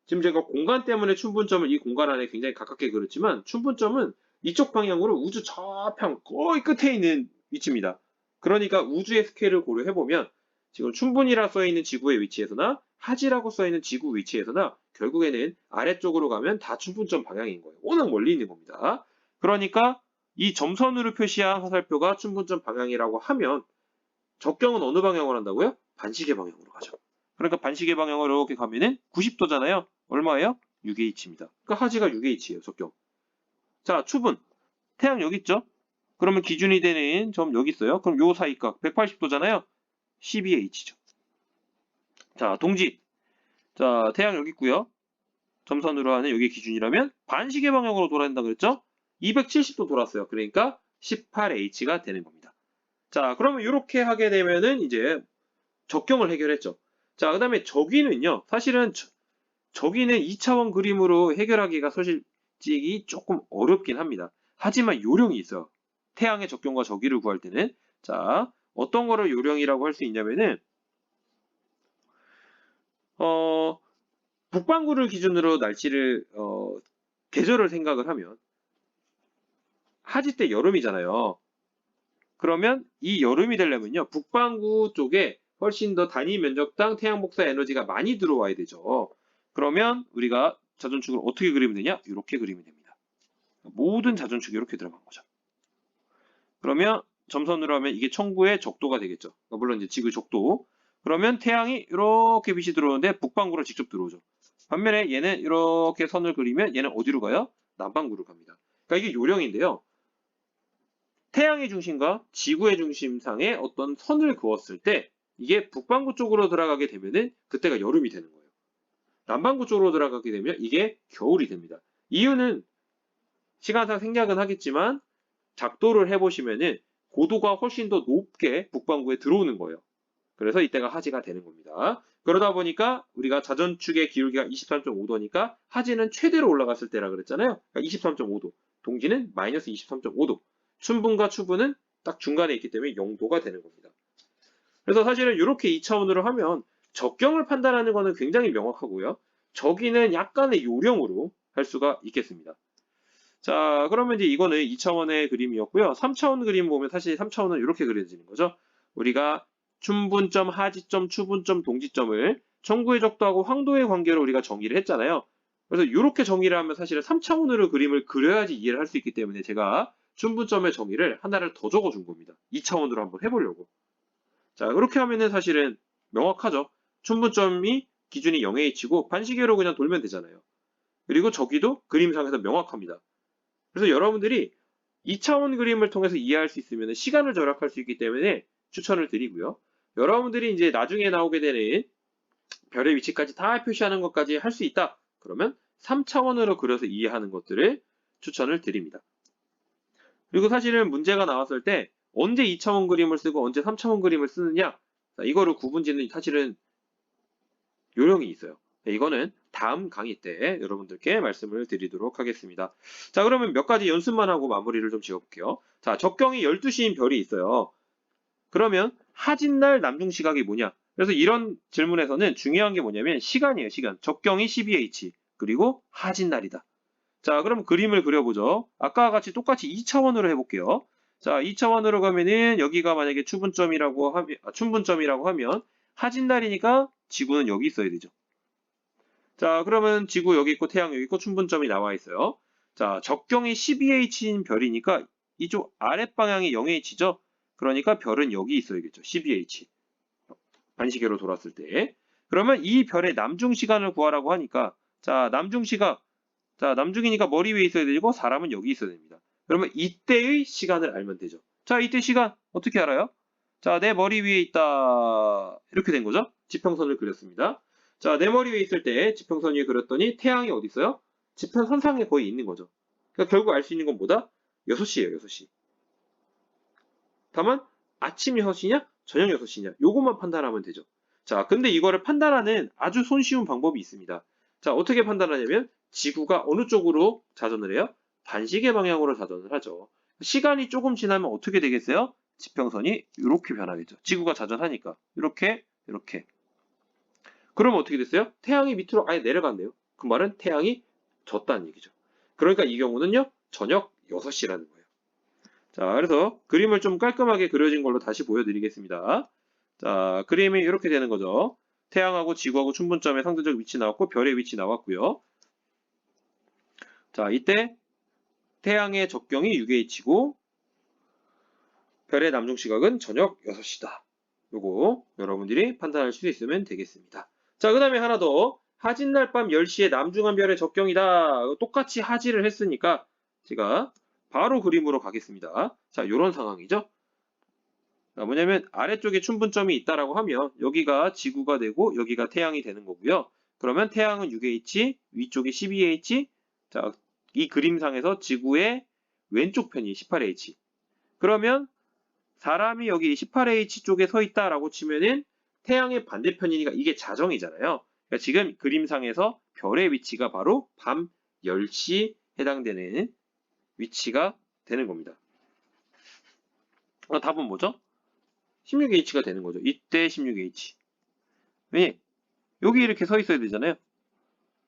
[SPEAKER 1] 지금 제가 공간 때문에 춘분점을 이 공간 안에 굉장히 가깝게 그렸지만 춘분점은 이쪽 방향으로 우주 저편 거의 끝에 있는 위치입니다. 그러니까 우주의 스케일을 고려해보면 지금 춘분이라 써있는 지구의 위치에서나 하지라고 써있는 지구 위치에서나 결국에는 아래쪽으로 가면 다 춘분점 방향인 거예요. 워낙 멀리 있는 겁니다. 그러니까 이 점선으로 표시한 화살표가 춘분점 방향이라고 하면 적경은 어느 방향으로 한다고요? 반시계 방향으로 가죠. 그러니까 반시계 방향으로 이렇게 가면은 90도잖아요. 얼마예요? 6H입니다. 그러니까 하지가 6H예요, 적경. 자, 추분. 태양 여기 있죠? 그러면 기준이 되는 점 여기 있어요. 그럼 요 사이각 180도잖아요. 12H죠. 자, 동지. 자, 태양 여기 있고요. 점선으로 하는 여기 기준이라면 반시계 방향으로 돌아야 된다 그랬죠? 270도 돌았어요. 그러니까 18H가 되는 겁니다. 자, 그러면 이렇게 하게 되면은 이제 적경을 해결했죠. 자, 그 다음에 저기는요. 사실은 저기는 2차원 그림으로 해결하기가 솔직히 조금 어렵긴 합니다. 하지만 요령이 있어요. 태양의 적경과 저기를 구할 때는. 자, 어떤 거를 요령이라고 할 수 있냐면은 북반구를 기준으로 날씨를 계절을 생각을 하면 하지 때 여름이잖아요. 그러면 이 여름이 되려면요. 북반구 쪽에 훨씬 더 단위 면적당 태양 복사 에너지가 많이 들어와야 되죠. 그러면 우리가 자전축을 어떻게 그리면 되냐? 이렇게 그리면 됩니다. 모든 자전축이 이렇게 들어간 거죠. 그러면 점선으로 하면 이게 천구의 적도가 되겠죠. 물론 이제 지구 적도. 그러면 태양이 이렇게 빛이 들어오는데 북반구로 직접 들어오죠. 반면에 얘는 이렇게 선을 그리면 얘는 어디로 가요? 남반구로 갑니다. 그러니까 이게 요령인데요. 태양의 중심과 지구의 중심상에 어떤 선을 그었을 때 이게 북반구 쪽으로 들어가게 되면은 그때가 여름이 되는 거예요. 남반구 쪽으로 들어가게 되면 이게 겨울이 됩니다. 이유는 시간상 생략은 하겠지만 작도를 해보시면은 고도가 훨씬 더 높게 북반구에 들어오는 거예요. 그래서 이때가 하지가 되는 겁니다. 그러다 보니까 우리가 자전축의 기울기가 23.5도니까 하지는 최대로 올라갔을 때라 그랬잖아요. 그러니까 23.5도. 동지는 마이너스 23.5도. 춘분과 추분은 딱 중간에 있기 때문에 0도가 되는 겁니다. 그래서 사실은 이렇게 2차원으로 하면 적경을 판단하는 것은 굉장히 명확하고요. 저기는 약간의 요령으로 할 수가 있겠습니다. 자, 그러면 이제 이거는 2차원의 그림이었고요. 3차원 그림 보면 사실 3차원은 이렇게 그려지는 거죠. 우리가 춘분점, 하지점, 추분점, 동지점을 청구의 적도하고 황도의 관계로 우리가 정의를 했잖아요. 그래서 이렇게 정의를 하면 사실은 3차원으로 그림을 그려야지 이해를 할 수 있기 때문에 제가 춘분점의 정의를 하나를 더 적어준 겁니다. 2차원으로 한번 해보려고. 자, 그렇게 하면은 사실은 명확하죠. 춘분점이 기준이 0H고 반시계로 그냥 돌면 되잖아요. 그리고 저기도 그림상에서 명확합니다. 그래서 여러분들이 2차원 그림을 통해서 이해할 수 있으면 시간을 절약할 수 있기 때문에 추천을 드리고요. 여러분들이 이제 나중에 나오게 되는 별의 위치까지 다 표시하는 것까지 할 수 있다. 그러면 3차원으로 그려서 이해하는 것들을 추천을 드립니다. 그리고 사실은 문제가 나왔을 때 언제 2차원 그림을 쓰고 언제 3차원 그림을 쓰느냐, 이거를 구분짓는 사실은 요령이 있어요. 이거는 다음 강의 때 여러분들께 말씀을 드리도록 하겠습니다. 자, 그러면 몇 가지 연습만 하고 마무리를 좀 지어볼게요. 자, 적경이 12시인 별이 있어요. 그러면 하진날 남중시각이 뭐냐? 그래서 이런 질문에서는 중요한 게 뭐냐면 시간이에요, 시간. 적경이 12H, 그리고 하진날이다. 자, 그럼 그림을 그려보죠. 아까와 같이 똑같이 2차원으로 해볼게요. 자, 2차원으로 가면은 여기가 만약에 춘분점이라고 하면 하진날이니까 지구는 여기 있어야 되죠. 자, 그러면 지구 여기 있고 태양 여기 있고 춘분점이 나와 있어요. 자, 적경이 12H인 별이니까 이쪽 아랫방향이 0H죠. 그러니까 별은 여기 있어야겠죠. 12H. 반시계로 돌았을 때. 그러면 이 별의 남중 시간을 구하라고 하니까 자, 남중시각. 자, 남중이니까 머리 위에 있어야 되고 사람은 여기 있어야 됩니다. 그러면 이때의 시간을 알면 되죠. 자, 이때 시간 어떻게 알아요? 자, 내 머리 위에 있다. 이렇게 된 거죠. 지평선을 그렸습니다. 자, 내 머리 위에 있을 때 지평선 위에 그렸더니 태양이 어디 있어요? 지평선상에 거의 있는 거죠. 그러니까 결국 알 수 있는 건 뭐다? 6시예요, 6시. 다만 아침 6시냐? 저녁 6시냐? 요것만 판단하면 되죠. 자, 근데 이거를 판단하는 아주 손쉬운 방법이 있습니다. 자, 어떻게 판단하냐면 지구가 어느 쪽으로 자전을 해요? 반시계 방향으로 자전을 하죠. 시간이 조금 지나면 어떻게 되겠어요? 지평선이 이렇게 변하겠죠. 지구가 자전하니까. 이렇게, 이렇게. 그러면 어떻게 됐어요? 태양이 밑으로 아예 내려갔네요. 그 말은 태양이 졌다는 얘기죠. 그러니까 이 경우는요, 저녁 6시라는 거예요. 자, 그래서 그림을 좀 깔끔하게 그려진 걸로 다시 보여드리겠습니다. 자, 그림이 이렇게 되는 거죠. 태양하고 지구하고 춘분점의 상대적 위치 나왔고 별의 위치 나왔고요. 자, 이때 태양의 적경이 6H고 별의 남중시각은 저녁 6시다. 요거 여러분들이 판단할 수 있으면 되겠습니다. 자, 그 다음에 하나 더. 하진날 밤 10시에 남중한 별의 적경이다. 똑같이 하지를 했으니까 제가 바로 그림으로 가겠습니다. 자, 요런 상황이죠. 자, 뭐냐면 아래쪽에 춘분점이 있다라고 하면 여기가 지구가 되고 여기가 태양이 되는 거고요. 그러면 태양은 6H, 위쪽이 12H. 자, 이 그림상에서 지구의 왼쪽 편이 18H. 그러면 사람이 여기 18H 쪽에 서 있다라고 치면은 태양의 반대편이니까 이게 자정이잖아요. 그러니까 지금 그림상에서 별의 위치가 바로 밤 10시 해당되는 위치가 되는 겁니다. 답은 뭐죠? 16H가 되는 거죠. 이때 16H. 왜? 여기 이렇게 서 있어야 되잖아요.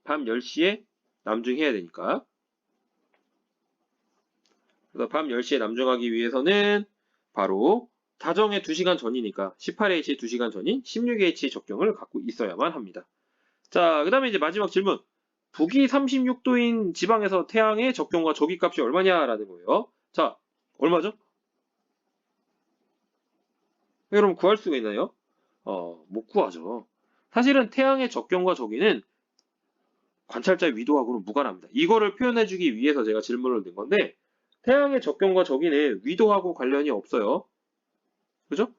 [SPEAKER 1] 밤 10시에 남중해야 되니까. 그래서 밤 10시에 남중하기 위해서는 바로 자정의 2시간 전이니까 18H 2시간 전인 16H 적경을 갖고 있어야만 합니다. 자, 그 다음에 이제 마지막 질문. 북위 36도인 지방에서 태양의 적경과 저기값이 얼마냐라는 거예요. 자, 얼마죠? 여러분 구할 수가 있나요? 못 구하죠. 사실은 태양의 적경과 저기는 관찰자의 위도하고는 무관합니다. 이거를 표현해주기 위해서 제가 질문을 낸 건데 태양의 적경과 적이는 위도하고 관련이 없어요. 그죠?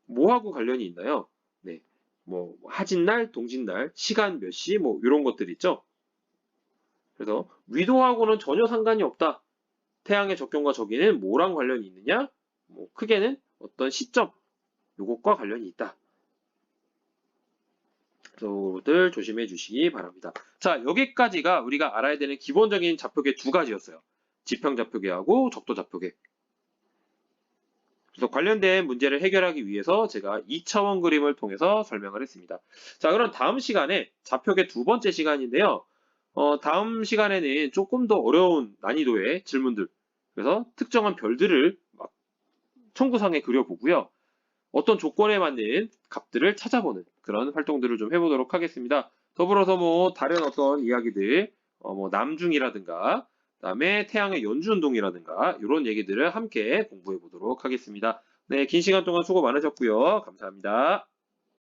[SPEAKER 1] 뭐하고 관련이 있나요? 네. 뭐 하진날, 동진날, 시간 몇 시, 뭐 이런 것들 있죠. 그래서 위도하고는 전혀 상관이 없다. 태양의 적경과 적이는 뭐랑 관련이 있느냐? 뭐 크게는 어떤 시점, 요것과 관련이 있다. 그래서들 조심해 주시기 바랍니다. 자, 여기까지가 우리가 알아야 되는 기본적인 좌표계 두 가지였어요. 지평 좌표계하고 적도 좌표계. 그래서 관련된 문제를 해결하기 위해서 제가 2차원 그림을 통해서 설명을 했습니다. 자, 그럼 다음 시간에 좌표계 두 번째 시간인데요. 다음 시간에는 조금 더 어려운 난이도의 질문들, 그래서 특정한 별들을 막 청구상에 그려보고요. 어떤 조건에 맞는 값들을 찾아보는 그런 활동들을 좀 해보도록 하겠습니다. 더불어서 뭐 다른 어떤 이야기들, 뭐 남중이라든가, 그다음에 태양의 연주운동이라든가 이런 얘기들을 함께 공부해 보도록 하겠습니다. 네, 긴 시간 동안 수고 많으셨고요. 감사합니다.